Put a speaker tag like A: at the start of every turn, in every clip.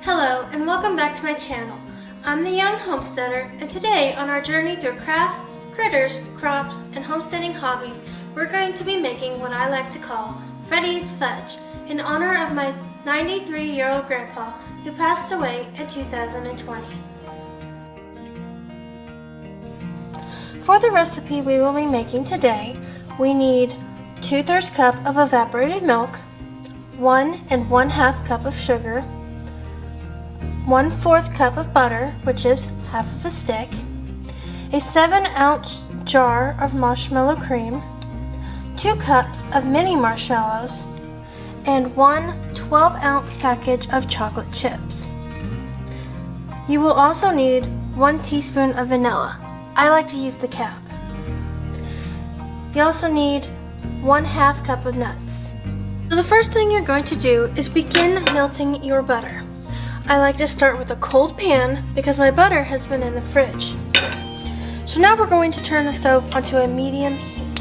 A: Hello and welcome back to my channel. I'm the Young Homesteader, and today on our journey through crafts, critters, crops, and homesteading hobbies, we're going to be making what I like to call Freddie's Fudge in honor of my 93-year-old grandpa who passed away in 2020. For the recipe we will be making today, we need 2/3 cup of evaporated milk, 1 1/2 cup of sugar, 1/4 cup of butter, which is half of a stick, a 7-ounce jar of marshmallow cream, 2 cups of mini marshmallows, and 1 12-ounce package of chocolate chips. You will also need 1 teaspoon of vanilla. I like to use the cap. You also need 1/2 cup of nuts. So the first thing you're going to do is begin melting your butter. I like to start with a cold pan because my butter has been in the fridge. So now we're going to turn the stove onto a medium heat.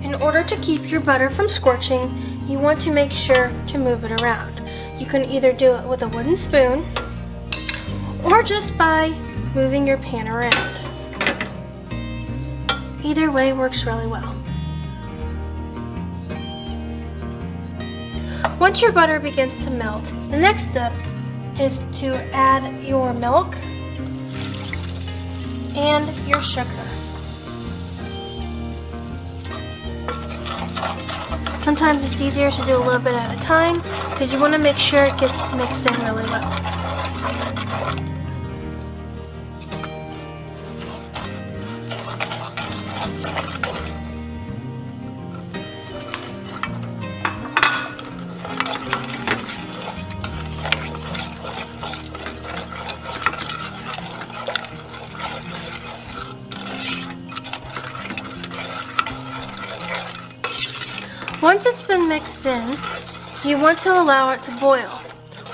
A: In order to keep your butter from scorching, you want to make sure to move it around. You can either do it with a wooden spoon or just by moving your pan around. Either way works really well. Once your butter begins to melt, the next step is to add your milk and your sugar. Sometimes it's easier to do a little bit at a time because you want to make sure it gets mixed in really well. Once it's been mixed in, you want to allow it to boil.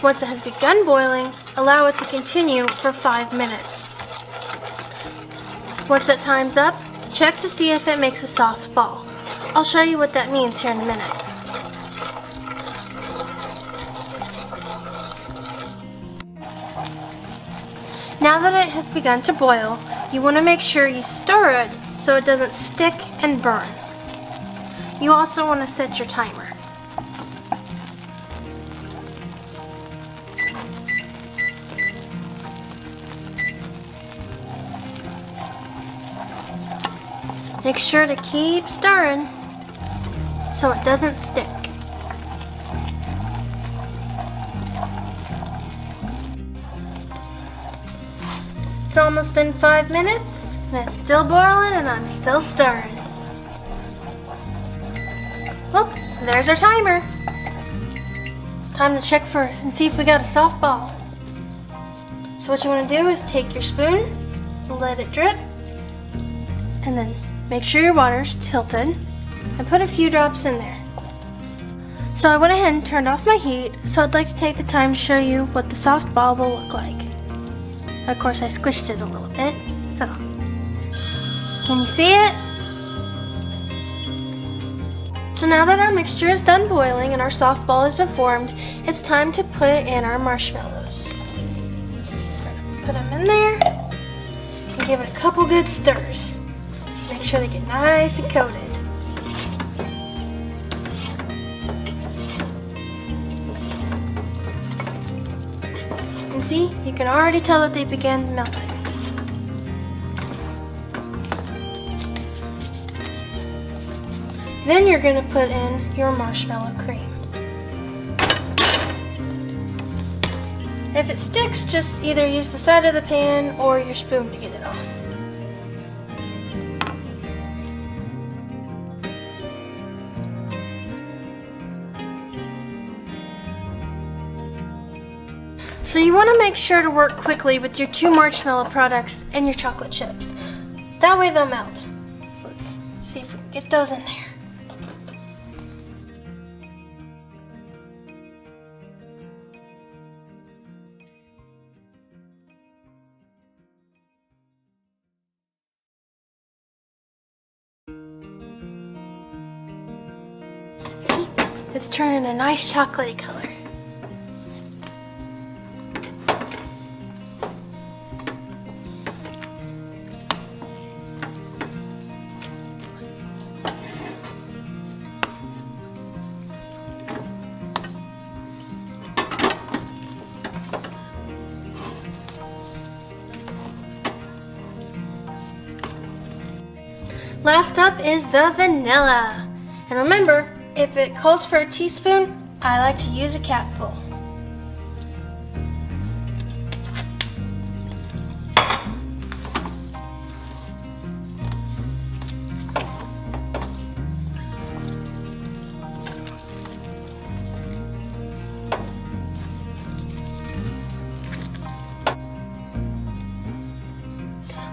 A: Once it has begun boiling, allow it to continue for 5 minutes. Once that time's up, check to see if it makes a soft ball. I'll show you what that means here in a minute. Now that it has begun to boil, you want to make sure you stir it so it doesn't stick and burn. You also want to set your timer. Make sure to keep stirring so it doesn't stick. It's almost been 5 minutes and it's still boiling and I'm still stirring. Oh, there's our timer. Time to check for it and see if we got a soft ball. So what you want to do is take your spoon, let it drip, and then make sure your water's tilted and put a few drops in there. So I went ahead and turned off my heat, so I'd like to take the time to show you what the soft ball will look like. Of course I squished it a little bit, so can you see it? So now that our mixture is done boiling and our soft ball has been formed, it's time to put in our marshmallows. Put them in there and give it a couple good stirs. Make sure they get nice and coated. And see, you can already tell that they began melting. Then you're going to put in your marshmallow cream. If it sticks, just either use the side of the pan or your spoon to get it off. So you want to make sure to work quickly with your 2 marshmallow products and your chocolate chips. That way they'll melt. So let's see if we can get those in there. It's turning a nice chocolatey color. Last up is the vanilla. And remember, if it calls for a teaspoon, I like to use a capful.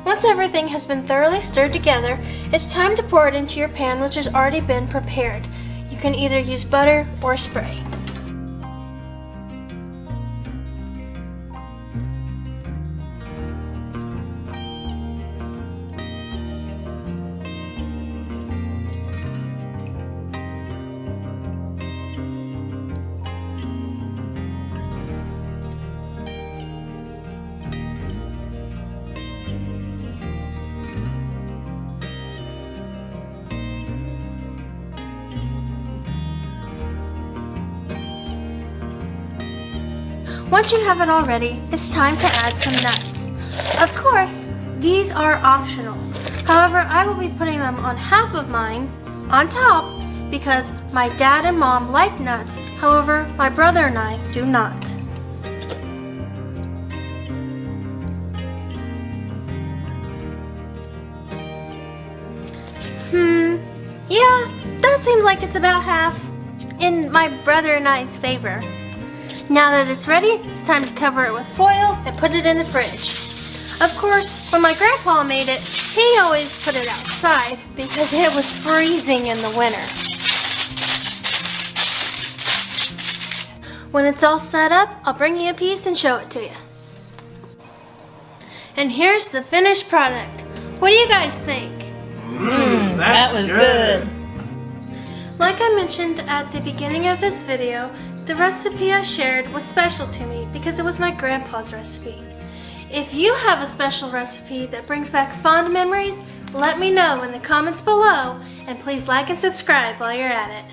A: Once everything has been thoroughly stirred together, it's time to pour it into your pan, which has already been prepared. You can either use butter or spray. Once you have it all ready, it's time to add some nuts. Of course, these are optional. However, I will be putting them on half of mine on top because my dad and mom like nuts. However, my brother and I do not. Yeah, that seems like it's about half in my brother and I's favor. Now that it's ready, it's time to cover it with foil and put it in the fridge. Of course, when my grandpa made it, he always put it outside because it was freezing in the winter. When it's all set up, I'll bring you a piece and show it to you. And here's the finished product. What do you guys think?
B: That was good.
A: Like I mentioned at the beginning of this video, the recipe I shared was special to me because it was my grandpa's recipe. If you have a special recipe that brings back fond memories, let me know in the comments below, and please like and subscribe while you're at it.